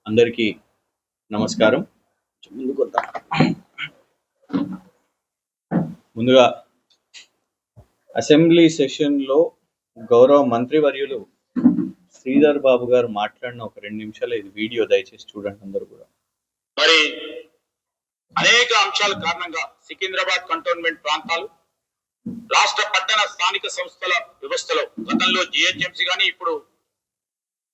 అందరికీ నమస్కారం. ముందుగా అసెంబ్లీ సెషన్లో గౌరవ మంత్రివర్యులు శ్రీధర్ బాబు గారు మాట్లాడిన ఒక 2 నిమిషాలు ఇది వీడియో దయచేసి చూడండి అందరూ కూడా. మరి అనేక అంశాల కారణంగా సికింద్రాబాద్ కంటోన్మెంట్ ప్రాంతాలు రాష్ట్ర పట్టణ స్థానిక సంస్థల వ్యవస్థలో గతంలో జిహెచ్ఎంసీ కానీ ఇప్పుడు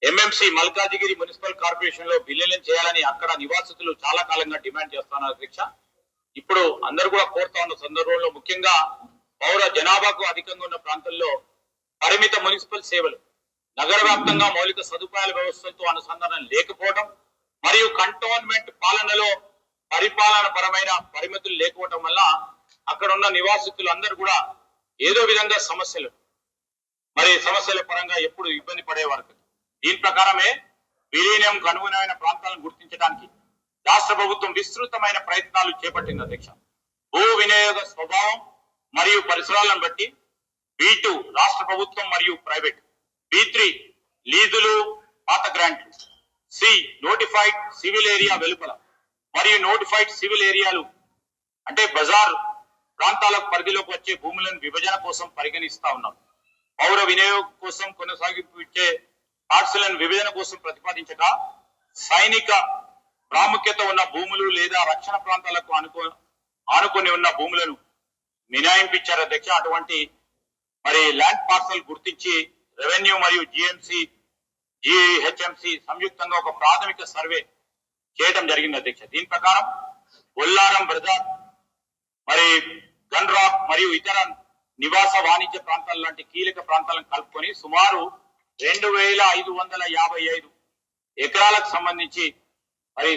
ఎంఎంసీ మల్కాజిగిరి మున్సిపల్ కార్పొరేషన్ లో విలీనం చేయాలని అక్కడ నివాసితులు చాలా కాలంగా డిమాండ్ చేస్తున్నారు అధ్యక్ష. ఇప్పుడు అందరూ కూడా కోరుతా ఉన్న సందర్భంలో ముఖ్యంగా పౌర జనాభాకు అధికంగా ఉన్న ప్రాంతాల్లో పరిమిత మున్సిపల్ సేవలు, నగర వ్యాప్తంగా మౌలిక సదుపాయాల వ్యవస్థలతో అనుసంధానం లేకపోవడం మరియు కంటోన్మెంట్ పాలనలో పరిపాలన పరమైన పరిమితులు లేకపోవడం వల్ల అక్కడ ఉన్న నివాసితులు అందరూ కూడా ఏదో విధంగా సమస్యల పరంగా ఎప్పుడు ఇబ్బంది పడేవారు. దీని ప్రకారమే విలీనంకు అనుగుణమైన ప్రాంతాలను గుర్తించడానికి రాష్ట్ర ప్రభుత్వం విస్తృతమైన ప్రయత్నాలు చేపట్టింది అధ్యక్ష. భూ వినియోగ స్వభావం మరియు పరిసరాలను బట్టి B2 రాష్ట్ర ప్రభుత్వం మరియు ప్రైవేట్, B3 లీజులు పాత గ్రాంట్లు, C నోటిఫైడ్ సివిల్ ఏరియా వెలుపల మరియు నోటిఫైడ్ సివిల్ ఏరియాలు అంటే బజార్ ప్రాంతాలకు పరిధిలోకి వచ్చే భూములను విభజన కోసం పరిగణిస్తా ఉన్నాం. పౌర వినియోగం కోసం కొనసాగించే పార్సలను విభజన కోసం ప్రతిపాదించక సైనిక ప్రాముఖ్యత ఉన్న భూములు లేదా రక్షణ ప్రాంతాలకు ఆనుకొని ఉన్న భూములను మినహాయింపించారు అధ్యక్ష. అటువంటి ల్యాండ్ పార్సల్ గుర్తించి రెవెన్యూ మరియు జిహెచ్ఎంసి సంయుక్తంగా ఒక ప్రాథమిక సర్వే చేయడం జరిగింది అధ్యక్ష. దీని ప్రకారం బొల్లారం, బ్రదర్, గన్రాక్ మరియు ఇతర నివాస వాణిజ్య ప్రాంతాల లాంటి కీలక ప్రాంతాలను కలుపుకొని సుమారు 2555 ఎకరాలకు సంబంధించి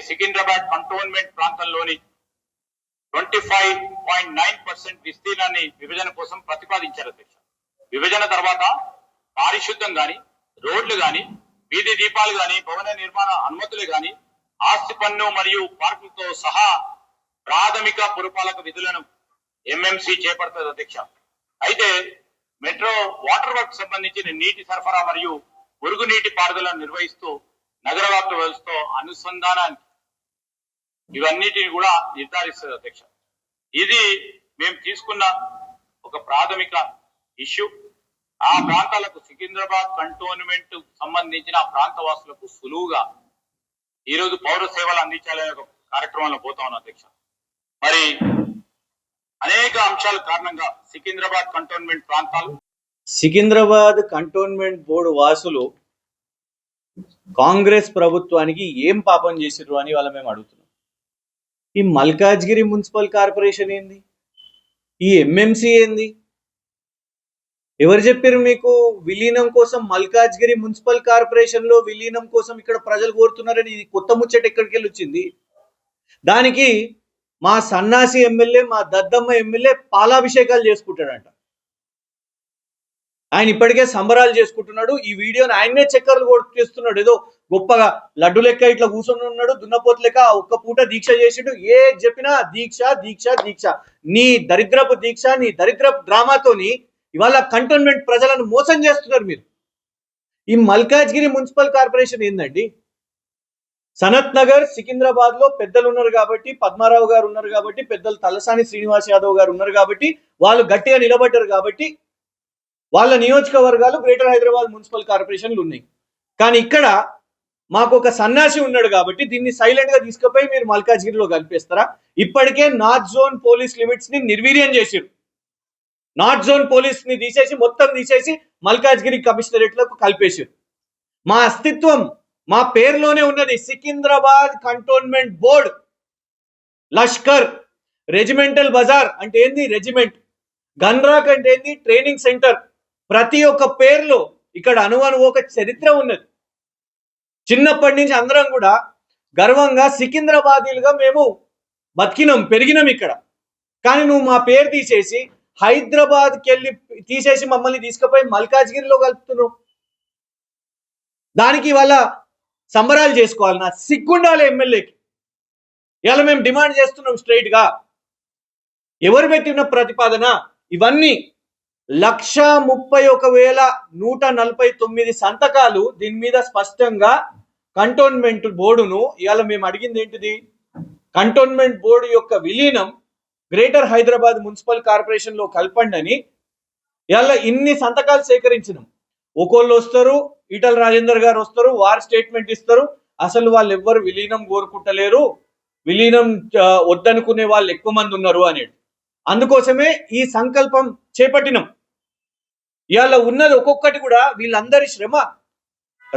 సికింద్రాబాద్ కంటోన్మెంట్ ప్రాంతంలోని 25.9% విస్తీర్ణాన్ని విభజన కోసం ప్రతిపాదించారు అధ్యక్ష. విభజన తర్వాత పారిశుద్ధం గాని, రోడ్లు గాని, వీధి దీపాలు గాని, భవన నిర్మాణ అనుమతులు గాని, ఆస్తి పన్ను మరియు పార్కులతో సహా ప్రాథమిక పురపాలక విధులను ఎంఎంసీ చేపడుతుంది అధ్యక్ష. అయితే మెట్రో వాటర్ వర్క్ సంబంధించిన నీటి సరఫరా మరియు మురుగునీటి పారుదలను నిర్వహిస్తూ నగర వ్యాప్త వ్యవస్థతో అనుసంధానాన్ని ఇవన్నిటిని కూడా నిర్ధారిస్తుంది అధ్యక్ష. ఇది మేము తీసుకున్న ఒక ప్రాథమిక ఇష్యూ. ఆ ప్రాంతాలకు సికింద్రాబాద్ కంటోన్మెంట్ సంబంధించిన ప్రాంత వాసులకు సులువుగా ఈరోజు పౌర సేవలు అందించాలనే ఒక కార్యక్రమంలో పోతా ఉన్నాం అధ్యక్ష. అనేక అంశాల కారణంగా సికింద్రాబాద్ కంటోన్మెంట్ బోర్డు వాసులు కాంగ్రెస్ ప్రభుత్వానికి ఏం పాపం చేసిర్రు అని వాళ్ళ మేము అడుగుతున్నాం. ఈ మల్కాజ్గిరి మున్సిపల్ కార్పొరేషన్ ఏంది? ఈ ఎంఎంసీ ఏంది? ఎవరు చెప్పారు మీకు విలీనం కోసం? మల్కాజ్గిరి మున్సిపల్ కార్పొరేషన్ లో విలీనం కోసం ఇక్కడ ప్రజలు కోరుతున్నారని ఇది కొత్త ముచ్చట ఎక్కడికి వెళ్ళి వచ్చింది? దానికి మా సన్నాసి ఎమ్మెల్యే, మా దద్దమ్మ ఎమ్మెల్యే పాలాభిషేకాలు చేసుకుంటాడంట. ఆయన ఇప్పటికే సంబరాలు చేసుకుంటున్నాడు. ఈ వీడియోని ఆయనే చక్కర్లు కొడుతున్నాడు. ఏదో గొప్పగా లడ్డు లెక్క ఇట్లా కూర్చొని ఉన్నాడు, దున్నపోతు లెక్క ఒక్క పూట దీక్ష చేసిండు. ఏ చెప్పినా దీక్ష దీక్ష దీక్ష. నీ దరిద్రపు దీక్ష, నీ దరిద్రపు డ్రామాతోని ఇవాళ కంటోన్మెంట్ ప్రజలను మోసం చేస్తున్నారు మీరు. ఈ మల్కాజ్గిరి మున్సిపల్ కార్పొరేషన్ ఏందండి? సనత్ నగర్ సికింద్రాబాద్ లో పెద్దలు ఉన్నారు కాబట్టి, పద్మారావు గారు ఉన్నారు కాబట్టి, పెద్దలు తలసాని శ్రీనివాస్ యాదవ్ గారు ఉన్నారు కాబట్టి, వాళ్ళు గట్టిగా నిలబడ్డారు కాబట్టి వాళ్ళ నియోజకవర్గాలు గ్రేటర్ హైదరాబాద్ మున్సిపల్ కార్పొరేషన్లు ఉన్నాయి. కానీ ఇక్కడ మాకు ఒక సన్యాసి ఉన్నాడు కాబట్టి దీన్ని సైలెంట్ గా తీసుకుపోయి మీరు మల్కాజ్గిరిలో కలిపేస్తారా? ఇప్పటికే నార్త్ జోన్ పోలీస్ లిమిట్స్ ని నిర్వీర్యం చేసారు. నార్త్ జోన్ పోలీస్ ని మొత్తం తీసేసి మల్కాజ్గిరి కమిషనరేట్ లకు కలిపేసారు. మా అస్తిత్వం మా పేరులోనే ఉన్నది. Secunderabad cantonment board, Lashkar, regimental Bazaar అంటే ఏంది? రెజిమెంట్. గన్రాక్ అంటే ఏంది? Training centre. ప్రతి ఒక్క పేరులో ఇక్కడ అనువను ఒక చరిత్ర ఉన్నది. చిన్నప్పటి నుంచి అందరం కూడా గర్వంగా సికింద్రాబాదీలుగా మేము బతికినాం, పెరిగినాం ఇక్కడ. కానీ నువ్వు మా పేరు తీసేసి హైదరాబాద్కి వెళ్ళి తీసేసి మమ్మల్ని తీసుకుపోయి మల్కాజ్గిరిలో కలుపుతున్నావు. దానికి వాళ్ళ సంబరాలు చేసుకోవాలి. నా సిగ్గుండాలి ఎమ్మెల్యేకి. ఇలా మేము డిమాండ్ చేస్తున్నాం స్ట్రైట్ గా. ఎవరు పెట్టిన ప్రతిపాదన ఇవన్నీ? 131,149 సంతకాలు దీని మీద స్పష్టంగా కంటోన్మెంట్ బోర్డును ఇవాళ మేము అడిగింది ఏంటిది? కంటోన్మెంట్ బోర్డు యొక్క విలీనం గ్రేటర్ హైదరాబాద్ మున్సిపల్ కార్పొరేషన్ లో కలపండి అని ఇవాళ ఇన్ని సంతకాలు సేకరించినాం. ఒకళ్ళు వస్తారు, ఈటల రాజేందర్ గారు వస్తారు, వారు స్టేట్మెంట్ ఇస్తారు, అసలు వాళ్ళు ఎవ్వరు విలీనం కోరుకుంటలేరు, విలీనం వద్దనుకునే వాళ్ళు ఎక్కువ మంది ఉన్నారు అనేది. అందుకోసమే ఈ సంకల్పం చేపట్టినాం. ఇవాళ ఉన్నది ఒక్కొక్కటి కూడా వీళ్ళందరి శ్రమ.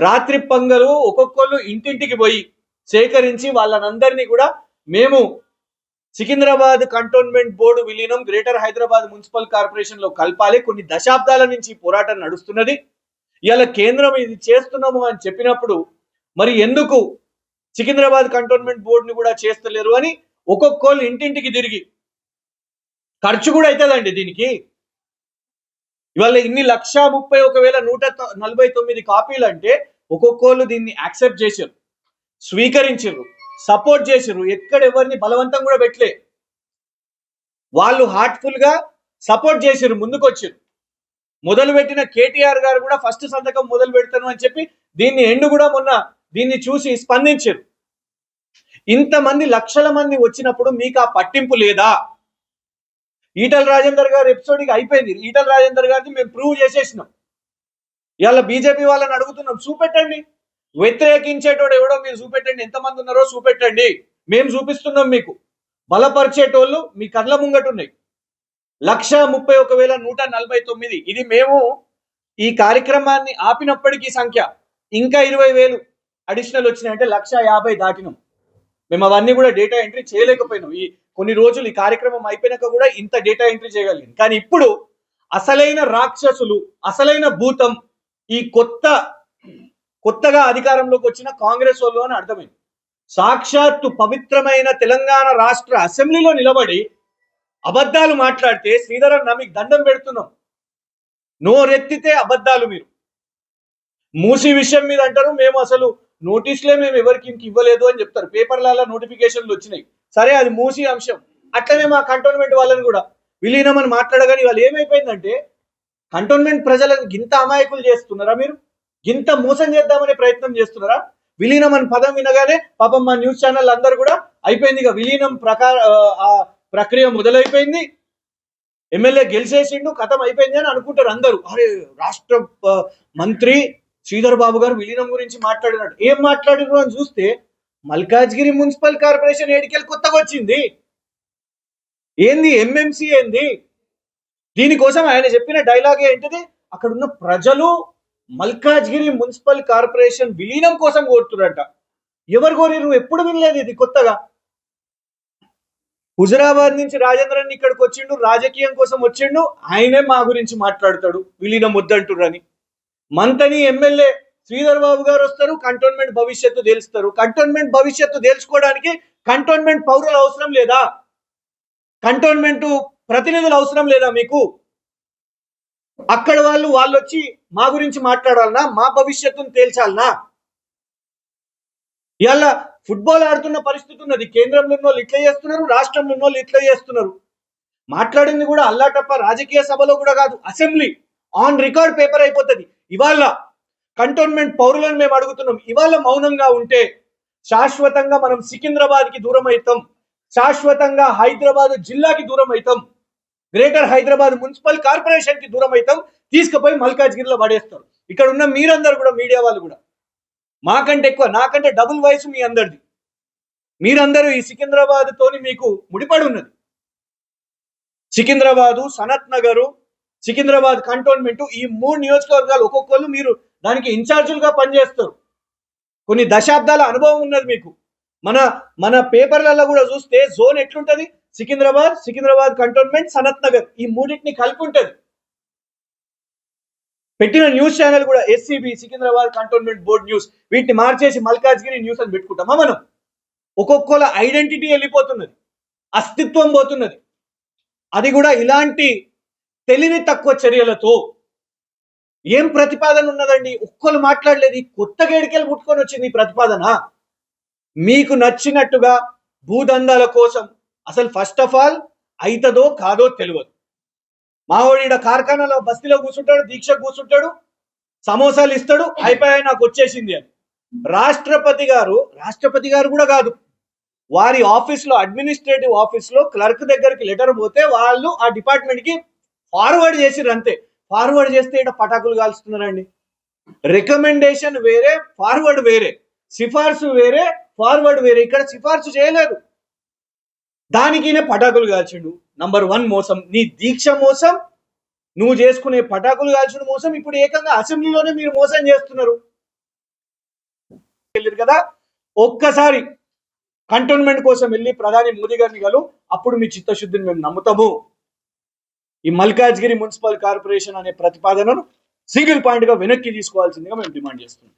రాత్రి పంగలు ఒక్కొక్కళ్ళు ఇంటింటికి పోయి సేకరించి వాళ్ళనందరినీ కూడా మేము సికింద్రాబాద్ కంటోన్మెంట్ బోర్డు విలీనం గ్రేటర్ హైదరాబాద్ మున్సిపల్ కార్పొరేషన్ లో కలపాలి. కొన్ని దశాబ్దాల నుంచి పోరాటం నడుస్తున్నది. ఇవాళ కేంద్రం ఇది చేస్తున్నాము అని చెప్పినప్పుడు మరి ఎందుకు సికింద్రాబాద్ కంటోన్మెంట్ బోర్డుని కూడా చేస్తలేరు అని ఒక్కొక్కళ్ళు ఇంటింటికి తిరిగి, ఖర్చు కూడా అవుతుందండి దీనికి. ఇవాళ ఇన్ని 131,149 కాపీలు అంటే ఒక్కొక్కళ్ళు దీన్ని యాక్సెప్ట్ చేశారు, స్వీకరించారు, సపోర్ట్ చేశారు. ఎక్కడ ఎవరిని బలవంతం కూడా పెట్టలే, వాళ్ళు హార్ట్ఫుల్ గా సపోర్ట్ చేశారు, ముందుకొచ్చారు. మొదలు పెట్టిన కేటీఆర్ గారు కూడా ఫస్ట్ సంతకం మొదలు పెడతాను అని చెప్పి దీన్ని ఎండు కూడా మొన్న దీన్ని చూసి స్పందించారు. ఇంతమంది లక్షల మంది వచ్చినప్పుడు మీకు ఆ పట్టింపు లేదా? ఈటల రాజేందర్ గారు ఎపిసోడ్కి అయిపోయింది. ఈటల రాజేందర్ గారిని మేము ప్రూవ్ చేసేసినాం. ఇవాళ బీజేపీ వాళ్ళని అడుగుతున్నాం, చూపెట్టండి, వ్యతిరేకించేటోడు ఎవడో మీరు చూపెట్టండి, ఎంతమంది ఉన్నారో చూపెట్టండి, మేము చూపిస్తున్నాం. మీకు బలపరిచేటోళ్ళు మీ కళ్ళ ముంగట ఉన్నాయి. 131,149. ఇది మేము ఈ కార్యక్రమాన్ని ఆపినప్పటికీ సంఖ్య ఇంకా 20,000 అడిషనల్ వచ్చినాయి, అంటే 150,000 దాటినాం. మేము అవన్నీ కూడా డేటా ఎంట్రీ చేయలేకపోయినాం. ఈ కొన్ని రోజులు ఈ కార్యక్రమం అయిపోయినాక కూడా ఇంత డేటా ఎంట్రీ చేయగలిగింది. కానీ ఇప్పుడు అసలైన రాక్షసులు, అసలైన భూతం ఈ కొత్తగా అధికారంలోకి వచ్చిన కాంగ్రెస్ వాళ్ళు అని అర్థమైంది. సాక్షాత్తు పవిత్రమైన తెలంగాణ రాష్ట్ర అసెంబ్లీలో నిలబడి అబద్ధాలు మాట్లాడితే శ్రీధరన్న మీకు దండం పెడుతున్నాం. నోరెత్తితే అబద్ధాలు. మీరు మూసి విషయం మీద అంటారు, మేము అసలు నోటీసులే మేము ఎవరికి ఇవ్వలేదు అని చెప్తారు. పేపర్లలో నోటిఫికేషన్లు వచ్చినాయి, సరే అది మూసి అంశం. అట్లనే మా కంటోన్మెంట్ వాళ్ళని కూడా విలీనం అని మాట్లాడగానే వాళ్ళు ఏమైపోయిందంటే, కంటోన్మెంట్ ప్రజలను గింత అమాయకులు చేస్తున్నారా? మీరు గింత మోసం చేద్దామనే ప్రయత్నం చేస్తున్నారా? విలీనం అని పదం వినగానే పాపం మా న్యూస్ ఛానల్ అందరు కూడా అయిపోయింది, ఇక విలీనం ప్రక్రియ మొదలైపోయింది, ఎమ్మెల్యే గెలిచేసిండు, కథం అయిపోయింది అని అనుకుంటారు అందరూ. అరే రాష్ట్ర మంత్రి శ్రీధర్ బాబు గారు విలీనం గురించి మాట్లాడినట్టు. ఏం మాట్లాడినారు అని చూస్తే మల్కాజ్గిరి మున్సిపల్ కార్పొరేషన్ ఏడికెళ్ళి కొత్తగా వచ్చింది, ఏంది ఎంఎంసీ ఏంది? దీనికోసం ఆయన చెప్పిన డైలాగ్ ఏంటిది? అక్కడ ఉన్న ప్రజలు మల్కాజ్గిరి మున్సిపల్ కార్పొరేషన్ విలీనం కోసం కోరుతురంట. ఎవరు కోరిరు? ఎప్పుడు వినలేదు ఇది కొత్తగా. హుజరాబాద్ నుంచి రాజేంద్రన్ ఇక్కడికి వచ్చిండు, రాజకీయం కోసం వచ్చిండు, ఆయనే మా గురించి మాట్లాడతాడు విలీనం వద్దంటురని. మంతని ఎమ్మెల్యే శ్రీధర్ బాబు గారు వస్తారు, కంటోన్మెంట్ భవిష్యత్తు తెలుస్తారు. కంటోన్మెంట్ భవిష్యత్తు తెలుసుకోవడానికి కంటోన్మెంట్ పౌరులు అవసరం లేదా? కంటోన్మెంట్ ప్రతినిధులు అవసరం లేదా మీకు? అక్కడ వాళ్ళు వచ్చి మా గురించి మాట్లాడాలనా? మా భవిష్యత్తును తేల్చాలనా? ఇవాళ ఫుట్బాల్ ఆడుతున్న పరిస్థితి ఉన్నది. కేంద్రంలో ఉన్న వాళ్ళు ఇట్లా చేస్తున్నారు, రాష్ట్రంలో ఉన్న వాళ్ళు ఇట్లా చేస్తున్నారు. మాట్లాడింది కూడా అల్లాటప్ప రాజకీయ సభలో కూడా కాదు, అసెంబ్లీ ఆన్ రికార్డ్ పేపర్ అయిపోతుంది. ఇవాళ కంటోన్మెంట్ పౌరులను మేము అడుగుతున్నాం, ఇవాళ మౌనంగా ఉంటే శాశ్వతంగా మనం సికింద్రాబాద్ కి దూరం అవుతాం, శాశ్వతంగా హైదరాబాద్ జిల్లాకి దూరం అవుతాం, గ్రేటర్ హైదరాబాద్ మున్సిపల్ కార్పొరేషన్ కి దూరం అవుతాం, తీసుకుపోయి మల్కాజ్గిరిలో పడేస్తారు. ఇక్కడ ఉన్న మీరందరూ కూడా, మీడియా వాళ్ళు కూడా, మాకంటే ఎక్కువ, నాకంటే డబుల్ వయసు మీ అందరిది. మీరందరూ ఈ సికింద్రాబాద్ తోని మీకు ముడిపడి ఉన్నది. సికింద్రాబాదు, సనత్ నగరు, సికింద్రాబాద్ కంటోన్మెంట్, ఈ 3 నియోజకవర్గాలు ఒక్కొక్కరు మీరు దానికి ఇన్ఛార్జీలుగా పనిచేస్తారు. కొన్ని దశాబ్దాల అనుభవం ఉన్నది మీకు. మన పేపర్లలో కూడా చూస్తే జోన్ ఎట్లుంటది? సికింద్రాబాద్ కంటోన్మెంట్, సనత్ నగర్, ఈ మూడింటిని కలిపి ఉంటది. పెట్టిన న్యూస్ ఛానల్ కూడా SCB, Secunderabad cantonment board news, వీటిని మార్చేసి మల్కాజ్గిరి న్యూస్ అని పెట్టుకుంటామా మనం? ఒక్కొక్కల ఐడెంటిటీ వెళ్ళిపోతున్నది, అస్తిత్వం పోతున్నది. అది కూడా ఇలాంటి తెలివి తక్కువ చర్యలతో. ఏం ప్రతిపాదన ఉన్నదండి? ఒక్కరు మాట్లాడలేదు. కొత్త గేడికెళ్ళి పుట్టుకొని వచ్చింది ఈ ప్రతిపాదన. మీకు నచ్చినట్టుగా భూదందాల కోసం అసలు ఫస్ట్ ఆఫ్ ఆల్ అయితదో కాదో తెలియదు. మావోడి కార్ఖానాలో బస్తీలో కూర్చుంటాడు, దీక్ష కూర్చుంటాడు, సమోసాలు ఇస్తాడు, అయిపోయాయి నాకు వచ్చేసింది అని. రాష్ట్రపతి గారు కూడా కాదు, వారి ఆఫీస్ లో అడ్మినిస్ట్రేటివ్ ఆఫీస్ లో క్లర్క్ దగ్గరికి లెటర్ పోతే వాళ్ళు ఆ డిపార్ట్మెంట్ కి ఫార్వర్డ్ చేసిర్రు అంతే. ఫార్వర్డ్ చేస్తే ఇక్కడ పటాకులు కాల్స్తున్నారండి. రికమెండేషన్ వేరే, ఫార్వర్డ్ వేరే, సిఫార్సు వేరే, ఫార్వర్డ్ వేరే. ఇక్కడ సిఫార్సు చేయలేదు, దానికి పటాకులు కాల్చిండు. నంబర్ 1 మోసం, నీ దీక్ష మోసం, నువ్వు చేసుకునే పటాకులు కాల్చుడు మోసం. ఇప్పుడు ఏకంగా అసెంబ్లీలోనే మీరు మోసం చేస్తున్నారు కదా. ఒక్కసారి కంటోన్మెంట్ కోసం వెళ్ళి ప్రధాని మోదీ గారిని కలు, అప్పుడు మీ చిత్తశుద్ధిని మేము నమ్ముతాము. ఈ మల్కాజ్గిరి మున్సిపల్ కార్పొరేషన్ అనే ప్రతిపాదనను సింగిల్ పాయింట్ గా వెనక్కి తీసుకోవాల్సిందిగా మేము డిమాండ్ చేస్తున్నాం.